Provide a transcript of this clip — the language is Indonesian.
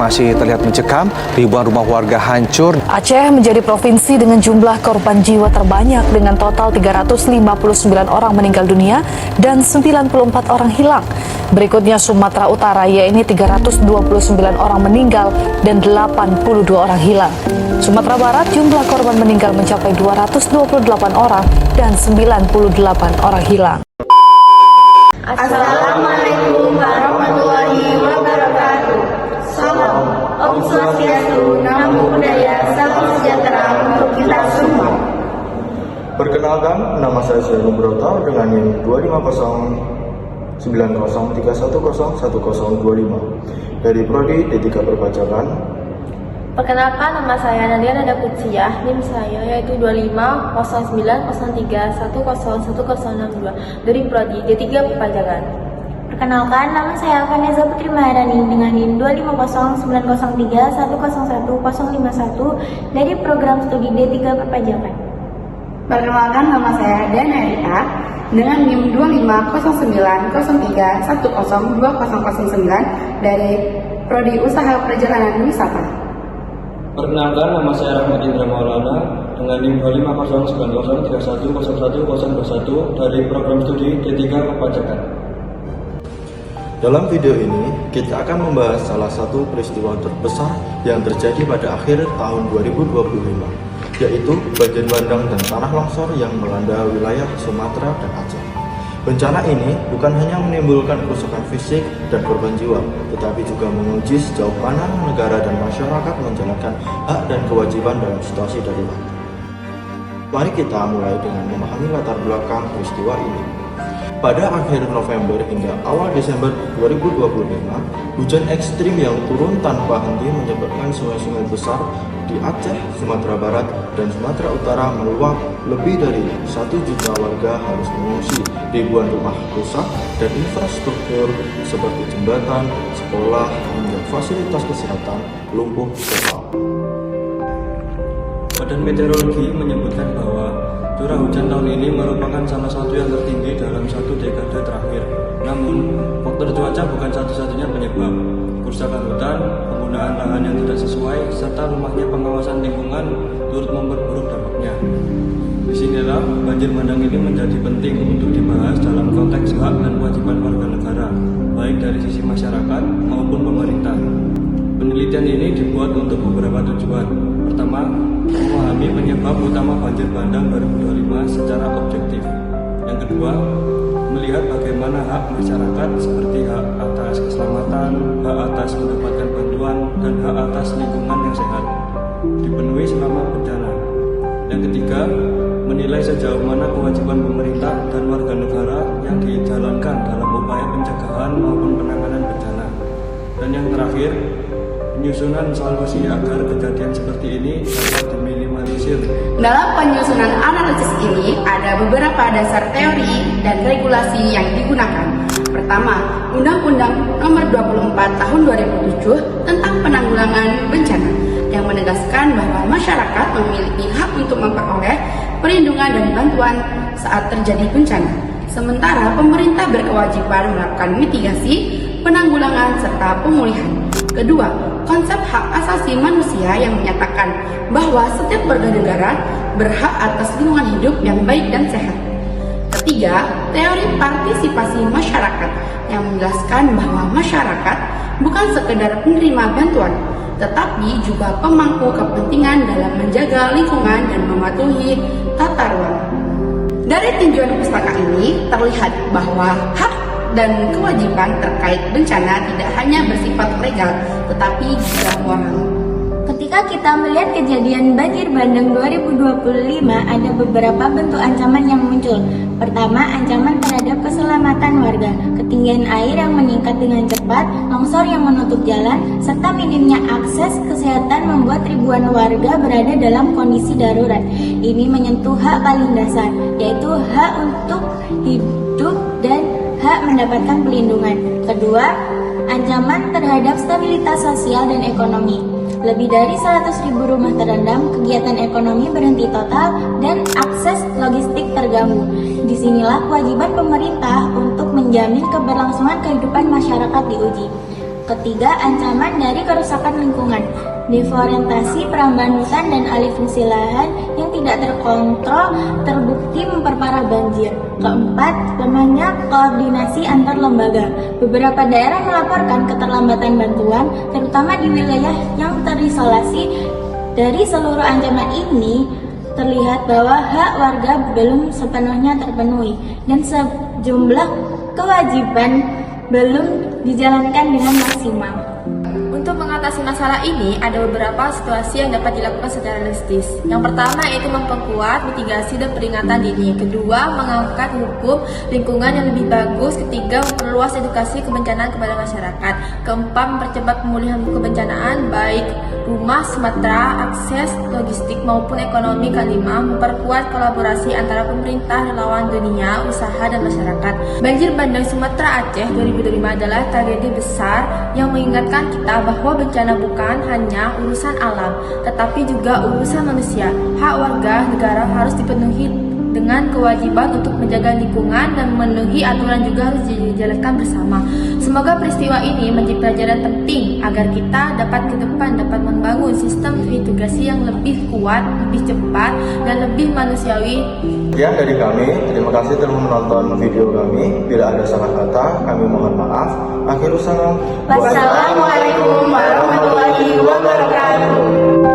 masih terlihat mencekam, ribuan rumah warga hancur. Aceh menjadi provinsi dengan jumlah korban jiwa terbanyak dengan total 359 orang meninggal dunia dan 94 orang hilang. Berikutnya Sumatera Utara, yaitu 329 orang meninggal dan 82 orang hilang. Sumatera Barat, jumlah korban meninggal mencapai 228 orang dan 98 orang hilang. Assalamualaikum warahmatullahi wabarakatuh. Salam, Om Swastiastu, Namo Buddhaya, salam sejahtera untuk kita semua. Perkenalkan, nama saya Syahrum Brota dengan NIM 2509031011025 dari Prodi D3 Perpajakan. Perkenalkan, nama saya Nadia Nada Kutsiah, NIM saya yaitu 250903101062 dari Prodi D3 Perpajakan. Perkenalkan, nama saya Vanessa Putri Maharani dengan NIM 2509003101051 dari Program Studi D3 Perpajakan. Perkenalkan, nama saya Dana Rita dengan NIM 2509091020009 dari Prodi Usaha Perjalanan Wisata. Perkenalkan, nama saya Rahmat Indra Maulana dengan NIM 2509031011021 dari Program Studi D3 Perpajakan. Dalam video ini, kita akan membahas salah satu peristiwa terbesar yang terjadi pada akhir tahun 2025, yaitu banjir bandang dan tanah longsor yang melanda wilayah Sumatera dan Aceh. Bencana ini bukan hanya menimbulkan kerusakan fisik dan korban jiwa, tetapi juga menguji sejauh mana negara dan masyarakat menjalankan hak dan kewajiban dalam situasi darurat. Mari kita mulai dengan memahami latar belakang peristiwa ini. Pada akhir November hingga awal Desember 2025, hujan ekstrim yang turun tanpa henti menyebabkan sungai-sungai besar di Aceh, Sumatera Barat, dan Sumatera Utara meluap. Lebih dari 1 juta warga harus mengungsi, ribuan rumah rusak, dan infrastruktur seperti jembatan, sekolah, hingga fasilitas kesehatan lumpuh total. Badan Meteorologi menyebutkan bahwa curah hujan tahun ini merupakan salah satu yang tertinggi dalam satu dekade terakhir. Namun, faktor cuaca bukan satu-satunya penyebab. Kerusakan hutan, penggunaan lahan yang tidak sesuai, serta lemahnya pengawasan lingkungan turut memperburuk dampaknya. Disinilah banjir bandang ini menjadi penting untuk dibahas dalam konteks hak dan kewajiban warga negara, baik dari sisi masyarakat maupun pemerintah. Penelitian ini dibuat untuk beberapa tujuan. Pertama, memahami penyebab utama banjir bandang 2025 secara objektif. Yang kedua, melihat bagaimana hak masyarakat seperti hak atas keselamatan, hak atas mendapatkan bantuan, dan hak atas lingkungan yang sehat dipenuhi selama bencana. Yang ketiga, menilai sejauh mana kewajiban pemerintah dan warga negara yang dijalankan dalam upaya pencegahan maupun penanganan bencana. Dan yang terakhir, penyusunan solusi agar kejadian seperti ini dapat diminimalisir. Dalam penyusunan analisis ini ada beberapa dasar teori dan regulasi yang digunakan. Pertama, Undang-Undang Nomor 24 Tahun 2007 tentang Penanggulangan Bencana yang menegaskan bahwa masyarakat memiliki hak untuk memperoleh perlindungan dan bantuan saat terjadi bencana. Sementara pemerintah berkewajiban melakukan mitigasi, penanggulangan, serta pemulihan. Kedua, konsep hak asasi manusia yang menyatakan bahwa setiap warga negara berhak atas lingkungan hidup yang baik dan sehat. Ketiga, teori partisipasi masyarakat yang menjelaskan bahwa masyarakat bukan sekedar penerima bantuan, tetapi juga pemangku kepentingan dalam menjaga lingkungan dan mematuhi tata ruang. Dari tinjauan pustaka ini terlihat bahwa hak dan kewajiban terkait bencana tidak hanya bersifat legal, tetapi juga moral. Ketika kita melihat kejadian banjir bandang 2025, ada beberapa bentuk ancaman yang muncul. Pertama, ancaman terhadap keselamatan warga, ketinggian air yang meningkat dengan cepat, longsor yang menutup jalan, serta minimnya akses kesehatan membuat ribuan warga berada dalam kondisi darurat. Ini menyentuh hak paling dasar, yaitu hak untuk hidup dan hak mendapatkan perlindungan. Kedua, ancaman terhadap stabilitas sosial dan ekonomi. Lebih dari 100.000 rumah terendam, kegiatan ekonomi berhenti total, dan akses logistik terganggu. Disinilah kewajiban pemerintah untuk menjamin keberlangsungan kehidupan masyarakat diuji. Ketiga, ancaman dari kerusakan lingkungan, deforestasi, perambahan hutan, dan alih fungsi lahan yang tidak terkontrol terbukti memperparah banjir. Keempat, lemahnya koordinasi antar lembaga. Beberapa daerah melaporkan keterlambatan bantuan, terutama di wilayah yang terisolasi. Dari seluruh ancaman ini, terlihat bahwa hak warga belum sepenuhnya terpenuhi dan sejumlah kewajiban belum dijalankan dengan maksimal. Untuk mengatasi masalah ini, ada beberapa situasi yang dapat dilakukan secara realistis. Yang pertama yaitu memperkuat mitigasi dan peringatan dini. Kedua, mengangkat hukum lingkungan yang lebih bagus. Ketiga, memperluas edukasi kebencanaan kepada masyarakat. Keempat, mempercepat pemulihan kebencanaan baik rumah Sumatera, akses logistik maupun ekonomi. Kelima, memperkuat kolaborasi antara pemerintah, relawan dunia, usaha, dan masyarakat. Banjir bandang Sumatera Aceh 2025 adalah tragedi besar yang mengingatkan kita bahwa bencana bukan hanya urusan alam, tetapi juga urusan manusia. Hak warga negara harus dipenuhi dengan kewajiban untuk menjaga lingkungan dan memenuhi aturan juga harus dijalankan bersama. Semoga peristiwa ini menjadi pelajaran penting agar kita dapat ke depan dapat membangun sistem integrasi yang lebih kuat, lebih cepat, dan lebih manusiawi. Sekian dari kami, terima kasih telah menonton video kami. Bila ada salah kata, kami mohon maaf. Akhirul salam. Wassalamualaikum warahmatullahi wabarakatuh.